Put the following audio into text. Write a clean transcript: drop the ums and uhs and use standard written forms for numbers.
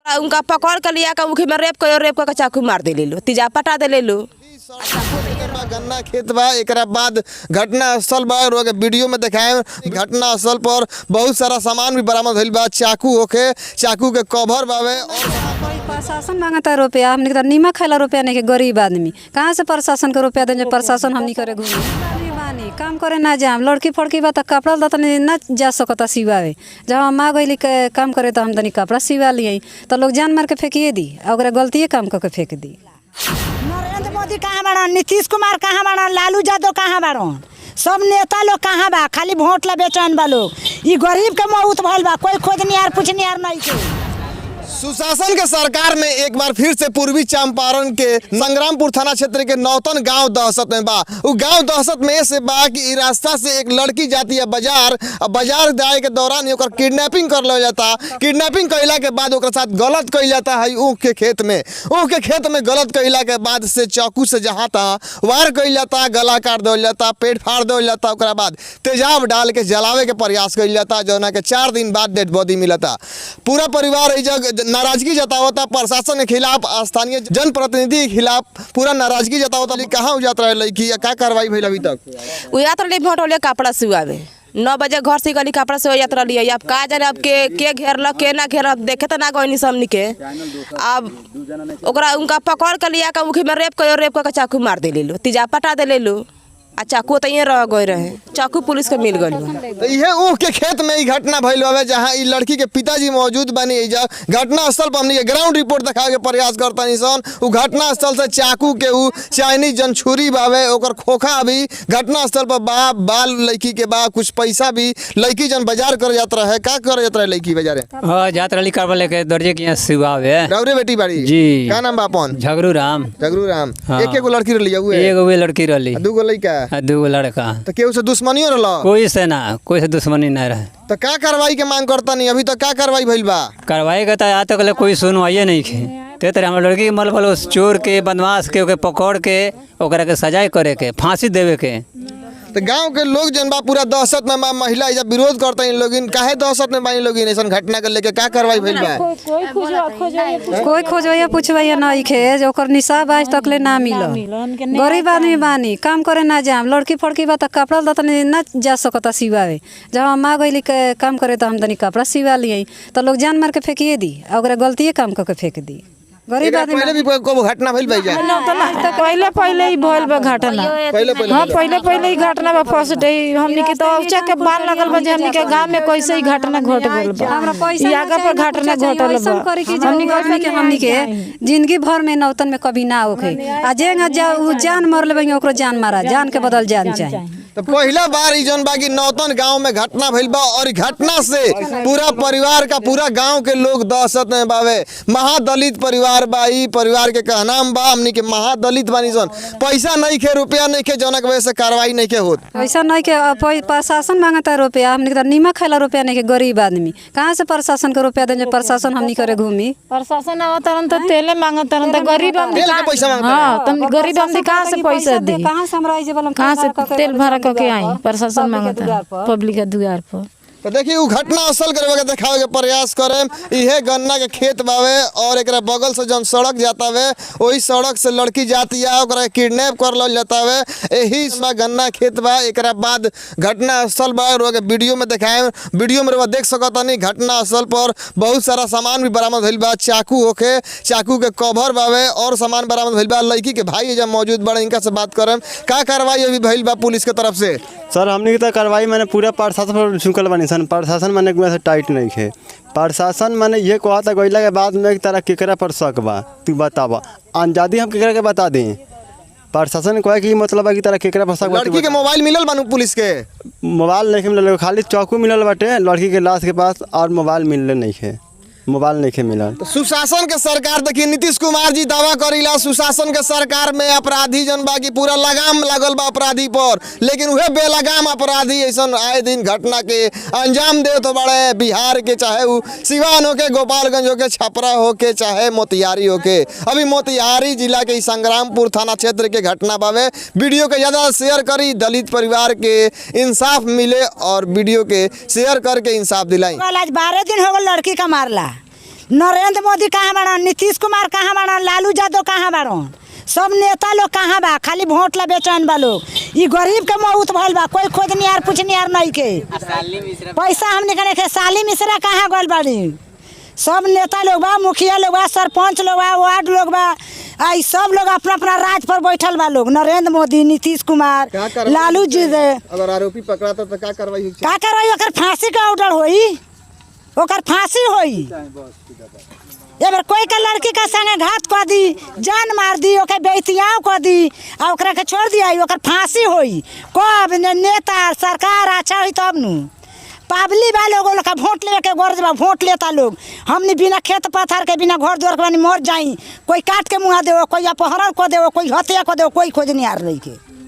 उनका पकड़ कर लिया का मुखी में रेप कर चाकू मार दे ले लो तीजा पटा दे ले लो। गन्ना खेत बा एकरा बाद घटना स्थल बा रोग वीडियो में दिखाए घटना स्थल पर बहुत सारा सामान भी बरामद भइल बा चाकू होके चाकू के कवर बावे और प्रशासन मांगता रुपया हमने तो नीमक खाला रुपया नहीं के गरीब आदमी कहाँ से प्रशासन के रुपया दें प्रशासन हमनी करे घूमे काम करे ना जाम लड़की फड़की बा तो कपड़ा लता ना जा सकता सिवावे जब हम माँ गई काम करे तो हम तनी कपड़ा सिवा लिए तो लोग जान मार के फेंकिए दी और गलतिए काम करके फेंक दी। नरेंद्र मोदी कहाँ बाड़न, नीतीश कुमार कहाँ बाड़न, लालू यादव कहाँ बाड़न, सब नेता लोग कहाँ बा, खाली वोट ला बेचैन बा लोग। ये गरीब के मौत भइल बा, कोई खोजनिहार पूछनिहार नहीं के। सुशासन के सरकार में एक बार फिर से पूर्वी चंपारण के संग्रामपुर थाना क्षेत्र के नौतन गांव दहशत में बा। वो गांव दहशत में से बा कि ई रास्ता से एक लड़की जाती है बाजार बाजार जाए के दौरान ओकर किडनैपिंग कर लिया जाता। किडनैपिंग कइला के बाद ओकर साथ गलत कइल जाता है ऊख के खेत में गलत कइला के बाद से चाकू से जहाँ तहाँ वार कइल जाता, गला काट देवल जाता, पेट फाड़ देवल जाता, ओकरा बाद तेजाब डाल के जलावे के प्रयास कइल जाता जौना के 4 दिन बाद डेड बॉडी मिलता। पूरा परिवार नाराजगी जतावता प्रशासन के खिलाफ, स्थानीय जनप्रतिनिधि के खिलाफ पूरा नाराजगी जतावता। कहाँ उजात रहे लड़की क्या कार्रवाई भइल अभी तक? उजात रही भोटोले कपड़ा सिवावे 9 बजे घर से गली कपड़ा सिवा जात रही। अब का जाने अब के घेरल के ना घेरल देखे तो ना गई हमनी के। अब ओकरा उनका पकड़ कर लिया का मुखी में रेप कर चाकू मार दे ले लो तीजा पटा दे ले लो। आ चाकू तो रह गए रहे, चाकू पुलिस के मिल गई। तो यह ऊख के खेत में ही घटना भइल हवे जहां ई लड़की के पिताजी मौजूद बनी। घटना स्थल पर हमने ग्राउंड रिपोर्ट दिखावे के प्रयास करता निसन। उ घटना स्थल से चाकू के उ चाइनीज जन छुरी बावे ओकर खोखा भी घटना स्थल पर बा, बाल लड़की के बा, कुछ पैसा भी लड़की जन बाजार कर जात रहे। का कर जात रहे लड़की बाजार? हां जात रही करवा लेके दर्जे के यहां सिवावे रौरे बेटी बाड़ी जी। का नाम बा अपन? झगरू राम। एक एगो लड़की रही हुए एगो लड़की रही, दूगो लड़का, दूगो लड़का। तो केहू से दुश्मनियो रहला? कोई से ना, कोई से दुश्मनी नहीं रहे। तो का कार्रवाई के मांग करता नहीं? अभी तक का कार्रवाई भइल बा? कार्रवाई का आज तक कोई सुनवाई नहीं खे। ते तरह हम लड़की मतलब उस चोर के बदमाश के ओके पकड़ के ओकरा के सजाए करे के, फांसी देवे के। तो गांव के लोग जन बा पूरा दहशत में बा, महिला जब विरोध करता इन लोग काहे दहशत में बाई लोग ऐसा घटना के लेके का कार्रवाई भइल बा? कोई खोजवैया पूछवैया नहीं खे जो ओकर निसाब आज तक ले ना मिलो। गरीब आदमी बानी काम करे ना जाम लड़की फड़की बा तो कपड़ा लता ना जा सकता सिवावे जब हम माँ गई काम करे तो हम तनी कपड़ा सिवा लिए तो लोग जान मार के फेंकिए दी और गलतिए काम करके फेंक दी। गरीब आदमी पहले भी कोई घटना भइल बा? पहले ही भइल बा घटना। हाँ पहले ही घटना बा। फर्स्ट डे हमनी के तो औचा के बाल लगल बा, हमनी के गांव में कैसे ही घटना घट गइल बा। आगे पर घटना घटल बा। हमनी के जिंदगी भर में नौतन में कभी ना होखे आ जान मर लेबे ओकरो जान मारा, जान के बदल जान चाहिए। तो पहला बार ई जन बा कि नौतन गांव में घटना भइल बा और घटना से पूरा परिवार का पूरा गांव के लोग दहशत में बावे। महादलित परिवार बा, ई परिवार के कहनाम बा हमनी के महादलित बानी सन। पैसा नहीं खे, रुपया नहीं खे, जौना के वजह से कार्रवाई नहीं के होत। पैसा नहीं के प्रशासन मांगता रुपया हमनी के नीमक खाला रुपया नहीं के गरीब आदमी कहाँ से प्रशासन के रुपया दें? प्रशासन हमनी करे घूमी प्रशासन आवतरन तो तेले मांगतरन तो गरीब आदमी तेल के पैसा मांगता। हां तुम गरीब आदमी कहां से पैसा दे? कहाँ से हमरा कहां से तेल भरा के आई? प्रशासन मांगता पब्लिक के द्वार पर। तो देखिए वो घटना स्थल के दिखावे के प्रयास करे। इहे गन्ना के खेत बावे और एक बगल से जन सड़क जाता वे वही सड़क से लड़की जाती है ओकरा किडनैप कर लो जाता वे। यही गन्ना खेत बा। एक बाद घटना स्थल बा रोग वीडियो में दिखाए वीडियो में देख सकता नहीं। घटना स्थल पर बहुत सारा सामान भी बरामद भइल बा, चाकू होके चाकू के कवर बावे और सामान बरामद भइल बा। लड़की के भाई जब मौजूद बड़े इनका से बात करें का कार्रवाई अभी भइल बा पुलिस के तरफ से? सर हमने की तो कार्रवाई मैंने पूरा प्रशासन पर झुकल बनी सन। प्रशासन मैंने से टाइट नहीं है। प्रशासन मैंने ये कहा था गइला के बाद में तारा केकरा पर शक बा तू बतावा अंजादी हम केकरा के बता दें। प्रशासन कहे कि मतलब है कि तारा केकरा पर शक बा। लड़की के मोबाइल मिलल बानू पुलिस के? मोबाइल नहीं मिलल, खाली चाकू मिलल बाटे लड़की के लाश के पास और मोबाइल मिलले नहीं है। मोबाइल नहीं मिला। तो सुशासन के सरकार देखिए नीतीश कुमार जी दावा करीला सुशासन के सरकार में अपराधी जन बा की पूरा लगाम लगल बा अपराधी पर, लेकिन वह बेलगाम अपराधी ऐसा आए दिन घटना के अंजाम दे तो बड़े बिहार के, चाहे वो सिवान होके, गोपालगंज होके, छपरा होके, चाहे मोतिहारी होके। अभी मोतिहारी जिला के संग्रामपुर थाना क्षेत्र के घटना बावे। वीडियो के ज़्यादा शेयर करी, दलित परिवार के इंसाफ मिले और वीडियो के शेयर करके इंसाफ दिलाई। आज 12 दिन हो गए लड़की का मारला, नरेंद्र मोदी कहाँ बाड़न, नीतीश कुमार कहाँ बाड़न, लालू यादव कहाँ बाड़न, सब नेता लोग कहाँ बा, खाली वोट ला बेचैन बा लोग। ई गरीब के मौत भइल बा, कोई खोजनिहार पूछनिहार नहीं के। पैसा हमने कने के साली मिश्रा कहाँ गइल बाड़ी, सब नेता लोग बा, मुखिया लोग बा, सरपंच लोग बा, वार्ड लोग बा, आई सब लोग अपना अपना राज पर बैठल बा लोग। नरेंद्र मोदी, नीतीश कुमार, लालू जी दे। अगर आरोपी पकड़ाता तो क्या कार्रवाई होई? का करवाई? ओकर फांसी का ऑर्डर होई, ओकर फांसी होई। एबर कोई का लड़की का संगे घात कर दी, जान मार दी, ओके बेइतियाव कर दी आ ओकरा के छोड़ दिया, ओकर फांसी होई। कब नेता सरकार अच्छा होई तब नु पाबली बा लोग का वोट लेवे के गर्ज बा, वोट लेता लोग। हमने बिना खेत पत्थर के बिना घर द्वार के बानी मर जाई, कोई काट के मुँह देव, कोई अपहरण कर देव, कोई हत्या कर देव, कोई खोजनिहार नहीं के।